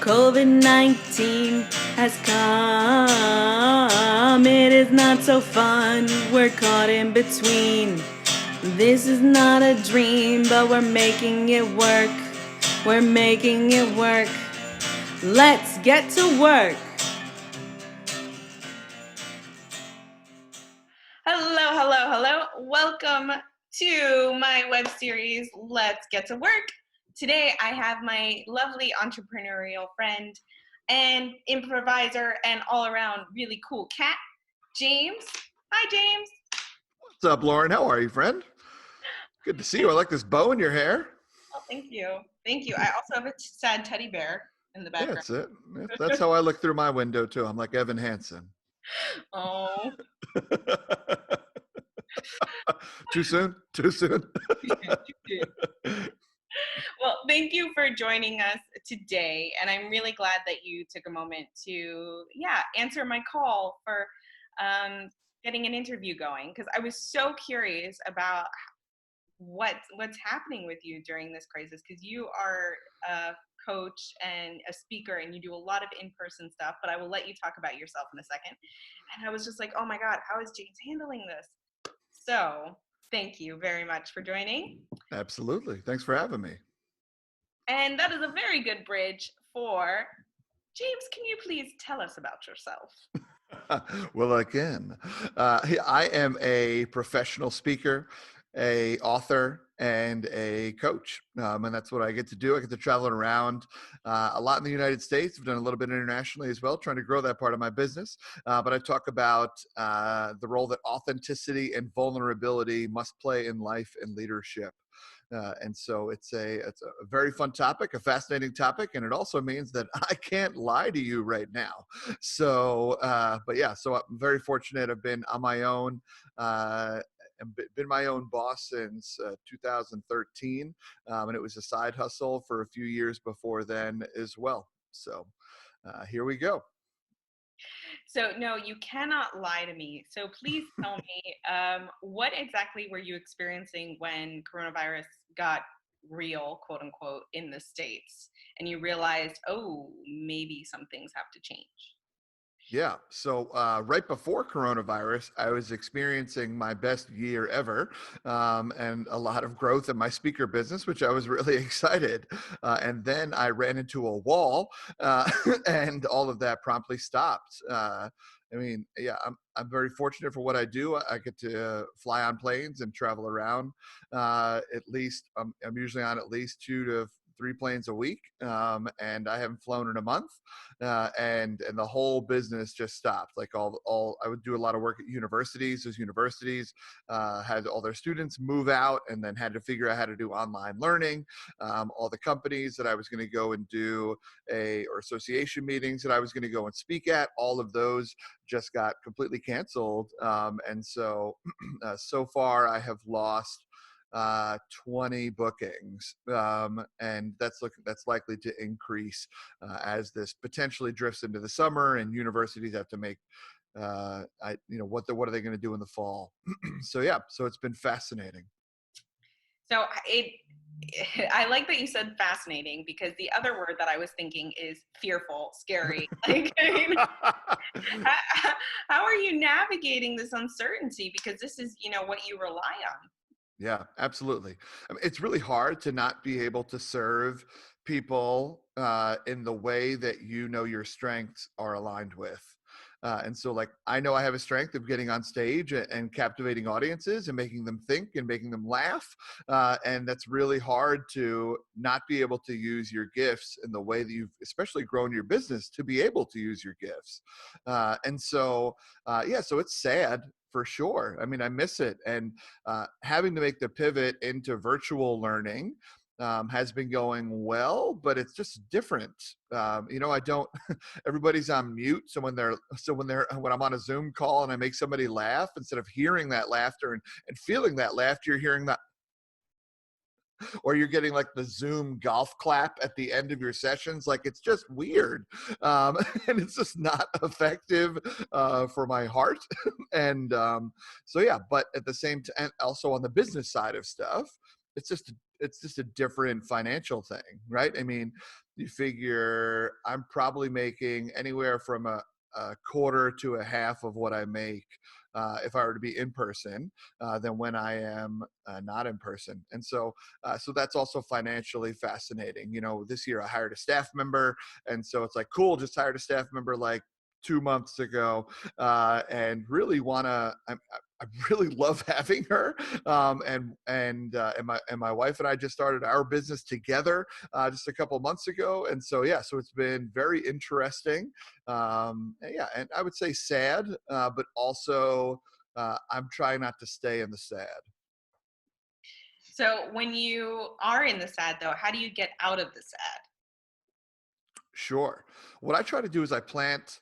COVID-19 has come. It is not so fun. We're caught in between. This is not a dream, but we're making it work. We're making it work. Let's get to work. Hello. Welcome to my web series, Let's Get to Work. Today, I have my lovely entrepreneurial friend and improviser and all-around really cool cat, James. Hi, James. What's up, Lauren? How are you, friend? Good to see you. I like this bow in your hair. Oh, thank you. I also have a sad teddy bear in the Yeah, background. that's it. That's how I look through my window, too. I'm like Evan Hansen. Oh. Too soon? Too soon? Well, thank you for joining us today. And I'm really glad that you took a moment to, answer my call for getting an interview going. Because I was so curious about what's happening with you during this crisis. Because you are a coach and a speaker and you do a lot of in-person stuff. But I will let you talk about yourself in a second. And I was just like, oh my God, how is James handling this? So thank you very much for joining. Absolutely. Thanks for having me. And that is a very good bridge for James. Can you please tell us about yourself? Well, again, I am a professional speaker, a author, and a coach, and that's what I get to do. I get to travel around a lot in the United States. I've done a little bit internationally as well, trying to grow that part of my business. But I talk about the role that authenticity and vulnerability must play in life and leadership. And so it's a very fun topic, a fascinating topic, and it also means that I can't lie to you right now. So, but yeah, so I'm very fortunate. I've been on my own, and been my own boss since 2013, and it was a side hustle for a few years before then as well. So here we go. So, no, you cannot lie to me. So, please tell me, what exactly were you experiencing when coronavirus got real, quote unquote, in the States, and you realized, oh, maybe some things have to change? Yeah. So right before coronavirus, I was experiencing my best year ever, and a lot of growth in my speaker business, which I was really excited. And then I ran into a wall, and all of that promptly stopped. I mean, yeah, I'm very fortunate for what I do. I get to fly on planes and travel around. At least I'm usually on at least 2 to 3 planes a week, and I haven't flown in a month, and the whole business just stopped. Like all I would do a lot of work at universities. Those universities had all their students move out, and then had to figure out how to do online learning. All the companies that I was going to go and do or association meetings that I was going to go and speak at, all of those just got completely canceled. And so so far I have lost 20 bookings, and that's likely to increase as this potentially drifts into the summer and universities have to make what are they going to do in the fall. So yeah, so it's been fascinating. So, I like that you said fascinating, because the other word that I was thinking is fearful, scary. Like, how are you navigating this uncertainty? Because this is, what you rely on. Yeah, absolutely. I mean, it's really hard to not be able to serve people in the way that your strengths are aligned with. And so, like, I know I have a strength of getting on stage and captivating audiences and making them think and making them laugh. And that's really hard to not be able to use your gifts in the way that you've especially grown your business to be able to use your gifts. And so, yeah, so it's sad for sure. I mean, I miss it. And having to make the pivot into virtual learning has been going well, but it's just different. I don't. Everybody's on mute, so when I'm on a Zoom call and I make somebody laugh, instead of hearing that laughter and feeling that laughter, you're hearing that, or you're getting like the Zoom golf clap at the end of your sessions. Like, it's just weird, and it's just not effective for my heart. And so yeah, but at the same time, and also on the business side of stuff, it's just a different financial thing, right? I mean, you figure I'm probably making anywhere from a quarter to a half of what I make if I were to be in person than when I am not in person. And so that's also financially fascinating. You know, this year I hired a staff member, and so it's like, cool, just hired a staff member like 2 months ago, and really want to. I really love having her, and my wife and I just started our business together just a couple months ago, and so yeah, so it's been very interesting, and yeah, and I would say sad, but also I'm trying not to stay in the sad. So when you are in the sad though, how do you get out of the sad? Sure. What I try to do is I plant.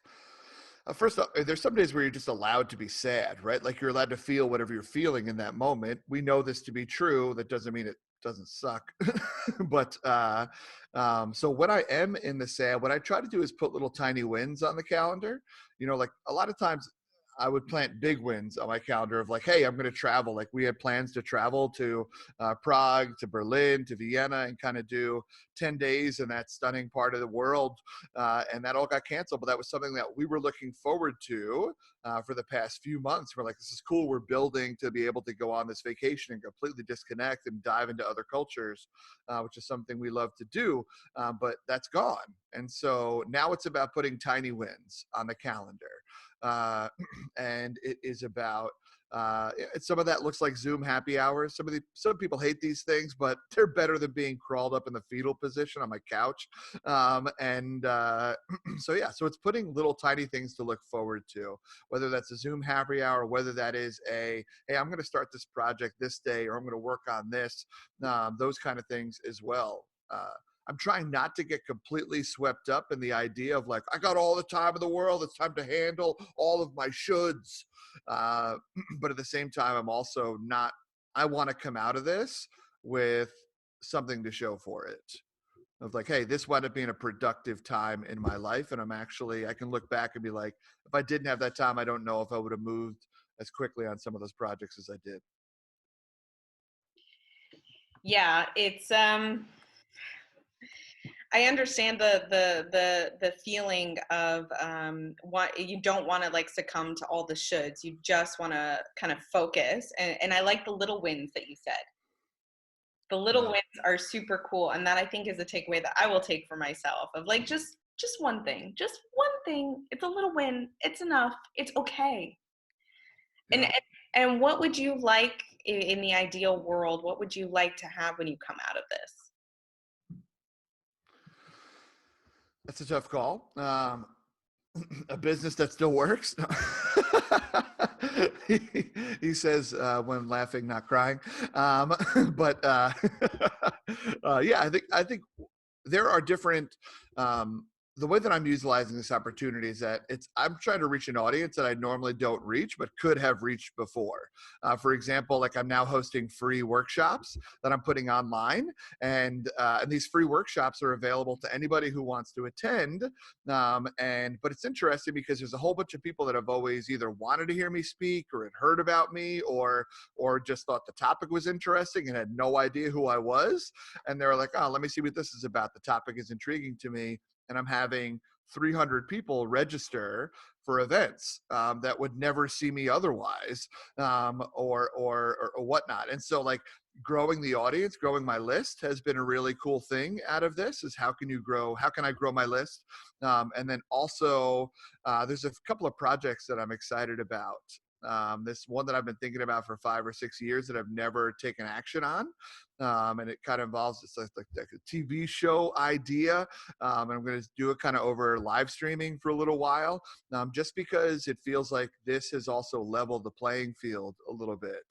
First off, there's some days where you're just allowed to be sad, right? Like you're allowed to feel whatever you're feeling in that moment. We know this to be true. That doesn't mean it doesn't suck. but so when I am in the sad, what I try to do is put little tiny wins on the calendar. You know, like a lot of times I would plant big wins on my calendar of like, hey, I'm going to travel. Like we had plans to travel to Prague, to Berlin, to Vienna, and kind of do 10 days in that stunning part of the world. And that all got canceled. But that was something that we were looking forward to for the past few months. We're like, this is cool. We're building to be able to go on this vacation and completely disconnect and dive into other cultures, which is something we love to do. But that's gone. And so now it's about putting tiny wins on the calendar. Uh, and it is about some of that looks like Zoom happy hours. Some people hate these things, but they're better than being crawled up in the fetal position on my couch. And so yeah, so it's putting little tiny things to look forward to, whether that's a Zoom happy hour, whether that is a hey, I'm going to start this project this day, or I'm going to work on this, those kind of things as well. I'm trying not to get completely swept up in the idea of like, I got all the time in the world. It's time to handle all of my shoulds. Uh, but at the same time, I'm also not, I want to come out of this with something to show for it. Of like, hey, this wound up being a productive time in my life. And I can look back and be like, if I didn't have that time, I don't know if I would have moved as quickly on some of those projects as I did. Yeah, it's I understand the feeling of what you don't want to like succumb to all the shoulds. You just want to kind of focus, and I like the little wins that you said. The little Yeah. wins are super cool, and that I think is a takeaway that I will take for myself of like just one thing, just one thing. It's a little win. It's enough. It's okay. And Yeah. and what would you like in the ideal world? What would you like to have when you come out of this? That's a tough call. A business that still works. he, he says when laughing, not crying. Um, but yeah, I think there are different. Um, the way that I'm utilizing this opportunity is that I'm trying to reach an audience that I normally don't reach, but could have reached before. For example, like I'm now hosting free workshops that I'm putting online, and these free workshops are available to anybody who wants to attend. But it's interesting because there's a whole bunch of people that have always either wanted to hear me speak or had heard about me or just thought the topic was interesting and had no idea who I was. And they're like, oh, let me see what this is about. The topic is intriguing to me. And I'm having 300 people register for events that would never see me otherwise, or whatnot. And so like growing the audience, growing my list has been a really cool thing out of this is how can I grow my list? And then also there's a couple of projects that I'm excited about. This one that I've been thinking about for 5 or 6 years that I've never taken action on. And it kind of involves it's like a TV show idea. And I'm going to do it kind of over live streaming for a little while, just because it feels like this has also leveled the playing field a little bit.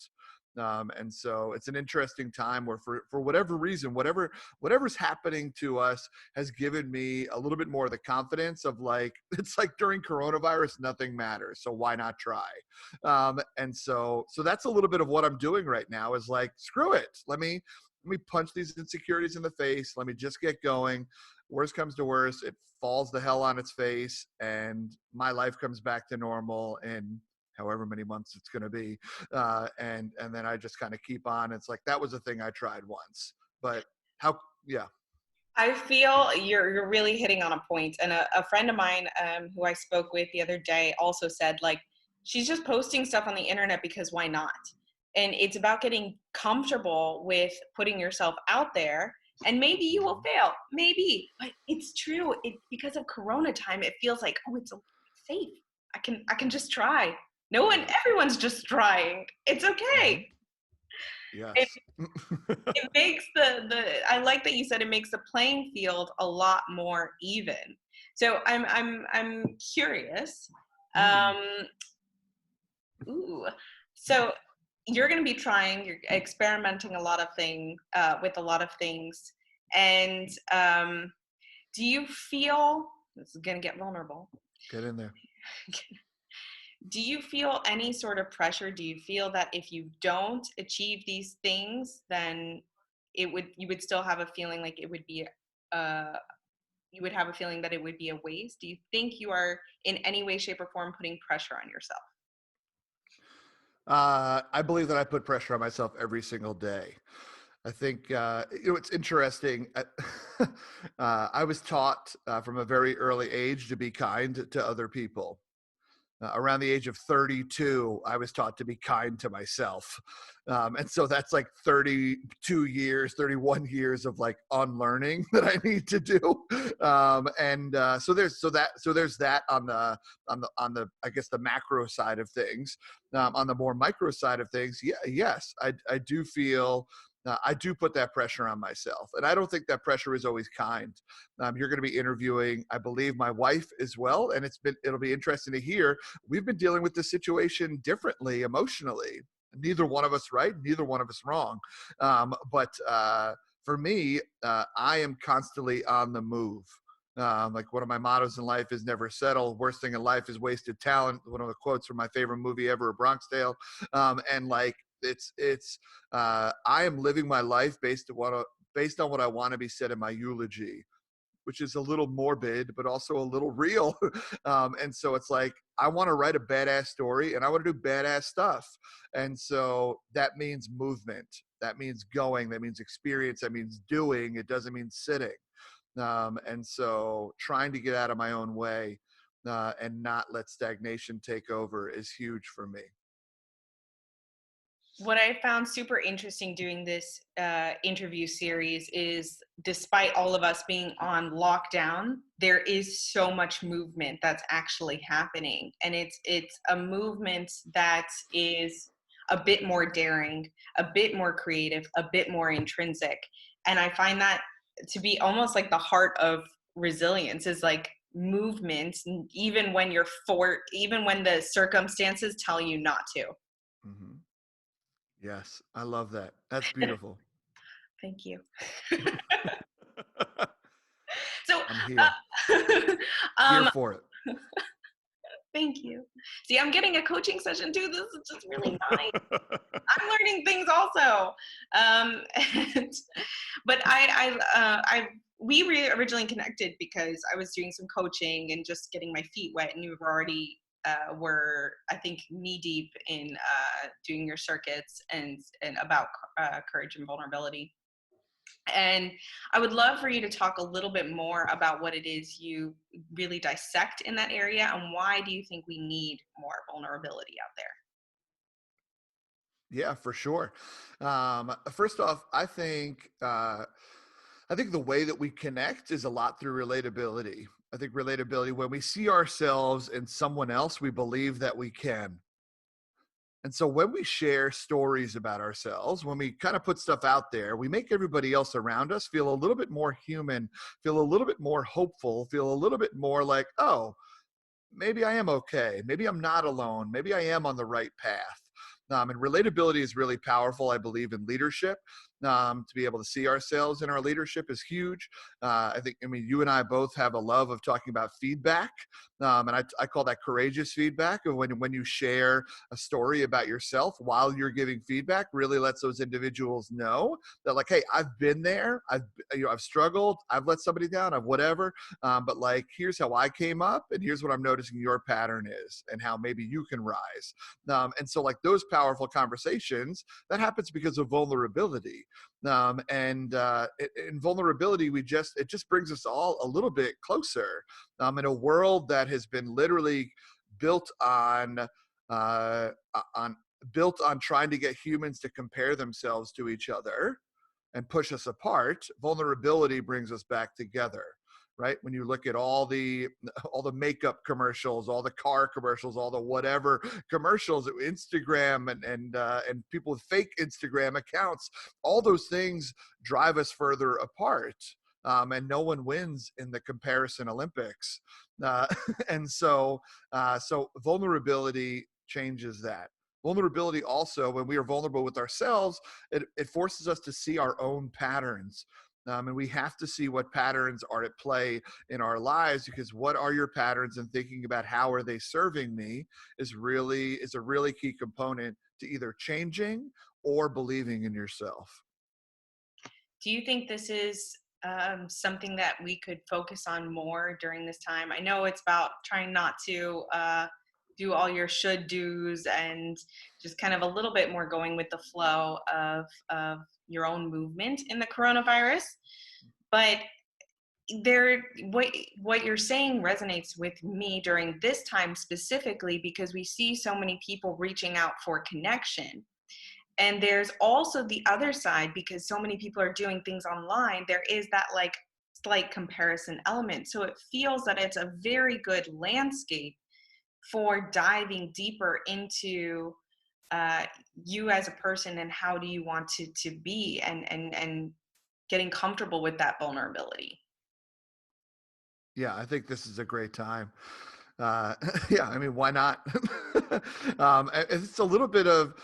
And so it's an interesting time where for whatever reason, whatever's happening to us has given me a little bit more of the confidence of like, it's like during coronavirus, nothing matters. So why not try? And so that's a little bit of what I'm doing right now is like, screw it. Let me punch these insecurities in the face. Let me just get going. Worst comes to worst, it falls the hell on its face and my life comes back to normal. And however many months it's going to be. And then I just kind of keep on. It's like, that was a thing I tried once, but how, yeah. I feel you're really hitting on a point. And a friend of mine who I spoke with the other day also said, like, she's just posting stuff on the internet because why not? And it's about getting comfortable with putting yourself out there. And maybe you will Mhm. fail, maybe, but it's true. It because of Corona time, it feels like, oh, it's safe. I can just try. No one, Yeah. everyone's just trying. It's Hmm. okay. It Yes. it makes the I like that you said it makes the playing field a lot more even. So I'm curious. Mm. Um, ooh, so you're going to be trying, you're experimenting a lot of thing with a lot of things, and do you feel this is going to get vulnerable? Get in there. Do you feel any sort of pressure? Do you feel that if you don't achieve these things, then you would still have a feeling like it would be uh you would have a feeling that it would be a waste? Do you think you are in any way, shape, or form putting pressure on yourself? I believe that I put pressure on myself every single day. I think it's interesting. I was taught from a very early age to be kind to other people. Around the age of 32, I was taught to be kind to myself. And so that's like 32 years, 31 years of like unlearning that I need to do. And so there's that on the I guess the macro side of things. On the more micro side of things, yeah, yes, I do feel I do put that pressure on myself, and I don't think that pressure is always kind. You're going to be interviewing, I believe, my wife as well, and it'll be interesting to hear. We've been dealing with this situation differently emotionally. Neither one of us right, neither one of us wrong. But for me, I am constantly on the move. Like one of my mottos in life is never settle. Worst thing in life is wasted talent. One of the quotes from my favorite movie ever, A Bronx Tale. And like I am living my life based on what I want to be said in my eulogy, which is a little morbid, but also a little real. And so it's like, I want to write a badass story and I want to do badass stuff. And so that means movement. That means going. That means experience. That means doing. It doesn't mean sitting. And so trying to get out of my own way and not let stagnation take over is huge for me. What I found super interesting doing this interview series is, despite all of us being on lockdown, there is so much movement that's actually happening, and it's a movement that is a bit more daring, a bit more creative, a bit more intrinsic, and I find that to be almost like the heart of resilience is like movement, even when even when the circumstances tell you not to. Hmm. Yes, I love that. That's beautiful. Thank you. So, I'm here, here um, for it. thank you. See, I'm getting a coaching session too. This is just really nice. I'm learning things also. Um, and, but we originally connected because I was doing some coaching and just getting my feet wet, and you already were, I think, knee deep in doing your circuits and about courage and vulnerability. And I would love for you to talk a little bit more about what it is you really dissect in that area, and why do you think we need more vulnerability out there? Yeah, for sure. First off, I think the way that we connect is a lot through relatability. I think relatability, when we see ourselves in someone else, we believe that we can. And so when we share stories about ourselves, when we kind of put stuff out there, we make everybody else around us feel a little bit more human, feel a little bit more hopeful, feel a little bit more like, oh, maybe I am okay. Maybe I'm not alone. Maybe I am on the right path. And relatability is really powerful, I believe, in leadership. To be able to see ourselves in our leadership is huge. I mean, you and I both have a love of talking about feedback. And I call that courageous feedback. Of when you share a story about yourself while you're giving feedback, really lets those individuals know that, like, hey, I've been there. I've struggled. I've let somebody down. I've whatever. But like, here's how I came up, and here's what I'm noticing your pattern is, and how maybe you can rise. And so, like, those powerful conversations, that happens because of vulnerability. In vulnerability, it just brings us all a little bit closer. In a world that has been literally built uh, on built on trying to get humans to compare themselves to each other and push us apart, vulnerability brings us back together. Right? When you look at all the makeup commercials, all the car commercials, all the whatever commercials, Instagram and people with fake Instagram accounts, all those things drive us further apart. And no one wins in the comparison Olympics. Uh, and so vulnerability changes that. Vulnerability also, when we are vulnerable with ourselves, it forces us to see our own patterns. And we have to see what patterns are at play in our lives, because what are your patterns, and thinking about how are they serving me is a really key component to either changing or believing in yourself. Do you think this is something that we could focus on more during this time? I know it's about trying not to do all your should do's and just kind of a little bit more going with the flow of your own movement in the coronavirus. But there, what you're saying resonates with me during this time specifically because we see so many people reaching out for connection. And there's also the other side, because so many people are doing things online, there is that like slight comparison element. So it feels that it's a very good landscape for diving deeper into uh, you as a person and how do you want to be, and getting comfortable with that vulnerability. Yeah, I think this is a great time. Yeah, I mean, why not? It's a little bit of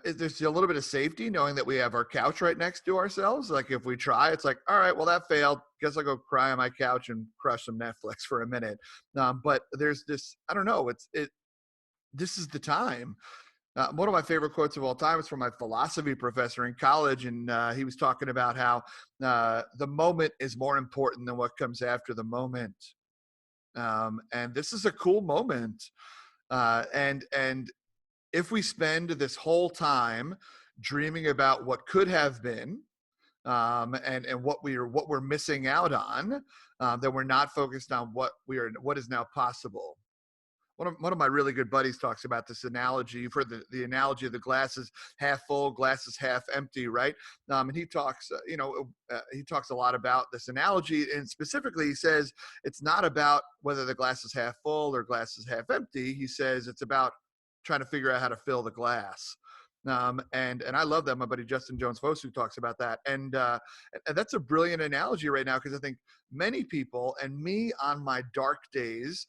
there's a little bit of safety knowing that we have our couch right next to ourselves. Like, if we try, it's like, all right, well, that failed. Guess I'll go cry on my couch and crush some Netflix for a minute. But there's this, I don't know, this is the time. One of my favorite quotes of all time is from my philosophy professor in college, and he was talking about how the moment is more important than what comes after the moment. And this is a cool moment. And if we spend this whole time dreaming about what could have been, and what we're missing out on, then we're not focused on what is now possible. One of my really good buddies talks about this analogy. You've heard the analogy of the glasses half full, glasses half empty, right? And he talks, he talks a lot about this analogy, and specifically, he says it's not about whether the glass is half full or glass is half empty. He says it's about trying to figure out how to fill the glass. And I love that. My buddy Justin Jones Fosu talks about that, and that's a brilliant analogy right now, because I think many people, and me on my dark days,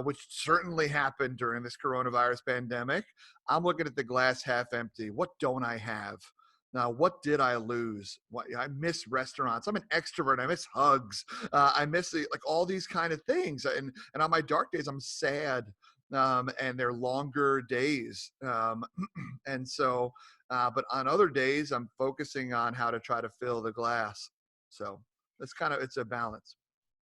which certainly happened during this coronavirus pandemic, I'm looking at the glass half empty. What don't I have? Now, what did I lose? I miss restaurants. I'm an extrovert. I miss hugs. I miss like all these kind of things. And on my dark days, I'm sad. And they're longer days. And so, but on other days, I'm focusing on how to try to fill the glass. So it's a balance.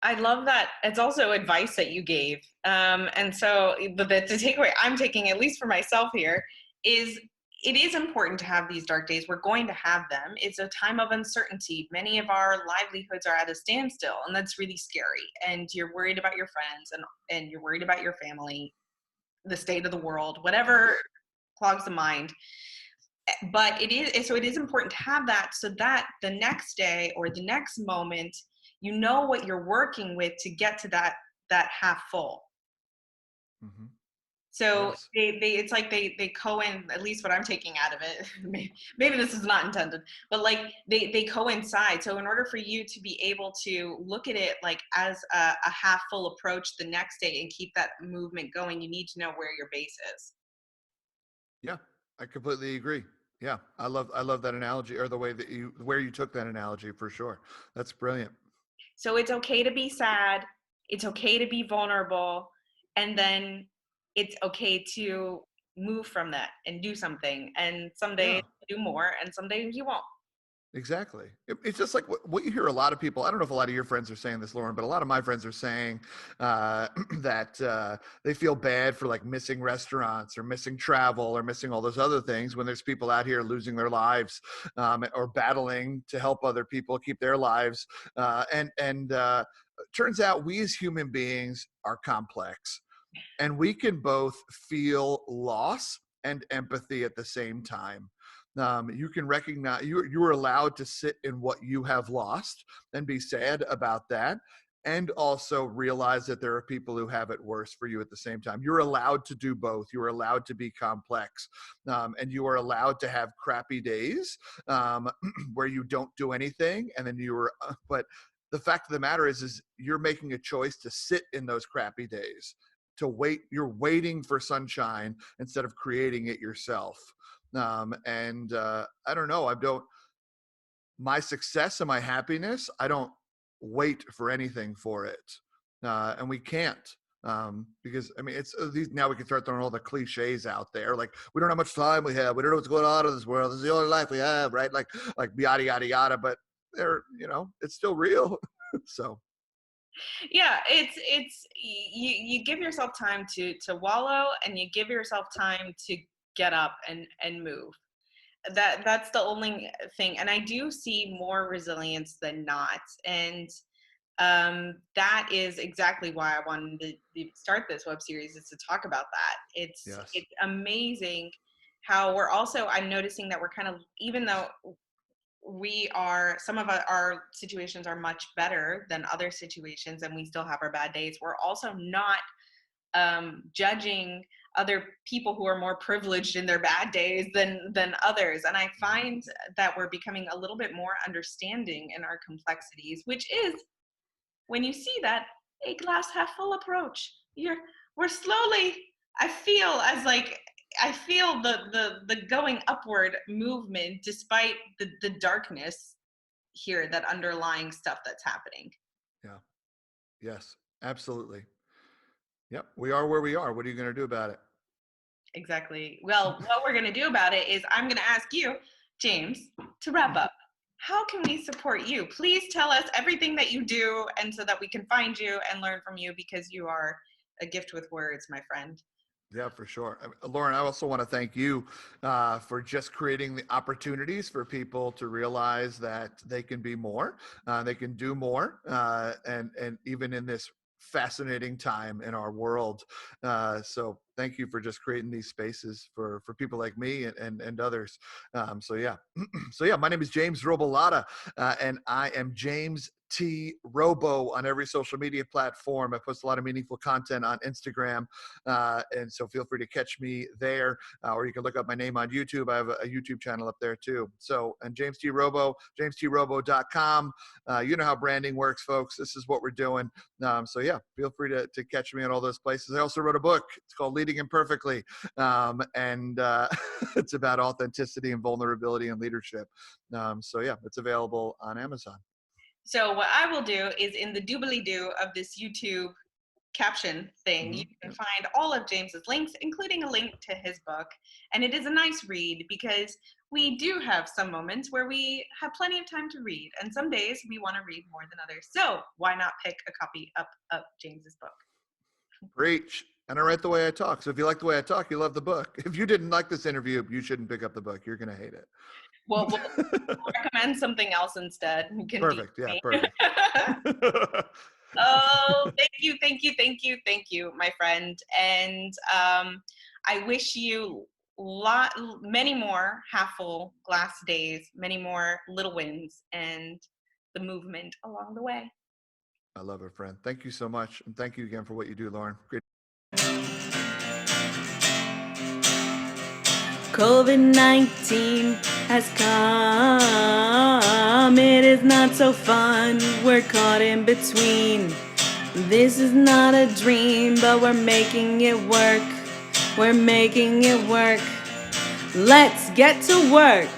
I love that. It's also advice that you gave. And so the takeaway I'm taking, at least for myself here, is it is important to have these dark days. We're going to have them. It's a time of uncertainty. Many of our livelihoods are at a standstill, and that's really scary. And you're worried about your friends, and you're worried about your family, the state of the world, whatever Yes. clogs the mind. But it is important to have that, so that the next day or the next moment, you know what you're working with to get to that half full. Hmm. So Yes. it's like they at least what I'm taking out of it, maybe this is not intended, but like they coincide. So in order for you to be able to look at it like as a half full approach the next day and keep that movement going, you need to know where your base is. Yeah, I completely agree. Yeah, I love that analogy, or the way that where you took that analogy, for sure. That's brilliant. So it's okay to be sad, it's okay to be vulnerable, and then it's okay to move from that and do something. And some days Yeah. you do more, and some days you won't. Exactly. It's just like what you hear a lot of people. I don't know if a lot of your friends are saying this, Lauren, but a lot of my friends are saying that they feel bad for like missing restaurants or missing travel or missing all those other things when there's people out here losing their lives, or battling to help other people keep their lives. And turns out we as human beings are complex, and we can both feel loss and empathy at the same time. You can recognize you are allowed to sit in what you have lost and be sad about that, and also realize that there are people who have it worse for you at the same time. You're allowed to do both. You are allowed to be complex, and you are allowed to have crappy days, where you don't do anything, and then but the fact of the matter is you're making a choice to sit in those crappy days, to wait. You're waiting for sunshine instead of creating it yourself. And I don't know. I don't. My success and my happiness, I don't wait for anything for it, and we can't. Because I mean, it's these now we can start throwing all the cliches out there. Like, we don't know how much time we have. We don't know what's going on in this world. This is the only life we have, right? Like yada yada yada. But they're, it's still real. So Yeah, it's you give yourself time to wallow, and you give yourself time to get up and move. That's the only thing. And I do see more resilience than not. And that is exactly why I wanted to start this web series, is to talk about that. yes, It's amazing how I'm noticing that we're kind of, even though some of our situations are much better than other situations, and we still have our bad days, we're also not judging other people who are more privileged in their bad days than others. And I find that we're becoming a little bit more understanding in our complexities, which is, when you see that, a glass half full approach. We're slowly, I feel as like, I feel the going upward movement, despite the darkness here, that underlying stuff that's happening. yeah, yes, absolutely. Yep, we are where we are. What are you going to do about it? Exactly. Well, what we're going to do about it is, I'm going to ask you, James, to wrap up. How can we support you? Please tell us everything that you do, and so that we can find you and learn from you, because you are a gift with words, my friend. Yeah, for sure. Lauren, I also want to thank you for just creating the opportunities for people to realize that they can be more, they can do more, and even in this fascinating time in our world. So thank you for just creating these spaces for people like me and others. So yeah, so yeah, my name is James Robilotta, and I am JamesTRobo on every social media platform. I post a lot of meaningful content on Instagram. And so feel free to catch me there, or you can look up my name on YouTube. I have a YouTube channel up there too. So, and James T. Robo, JamesTRobo.com. You know how branding works, folks. This is what we're doing. So yeah, feel free to catch me in all those places. I also wrote a book. It's called Leading Imperfectly. And it's about authenticity and vulnerability and leadership. So yeah, it's available on Amazon. So what I will do is, in the doobly-doo of this YouTube caption thing, you can find all of James's links, including a link to his book. And it is a nice read, because we do have some moments where we have plenty of time to read, and some days we want to read more than others. So why not pick a copy up of James's book? Preach. And I write the way I talk. So if you like the way I talk, you love the book. If you didn't like this interview, you shouldn't pick up the book. You're going to hate it. Well, we'll recommend something else instead. You can Perfect. Yeah, me. perfect. Oh, thank you, thank you, thank you, thank you, my friend. And I wish you many more half full glass days, many more little wins, and the movement along the way. I love it, friend. Thank you so much. And thank you again for what you do, Lauren. Great. COVID-19 has come. It is not so fun. We're caught in between. This is not a dream, but we're making it work. We're making it work. Let's get to work.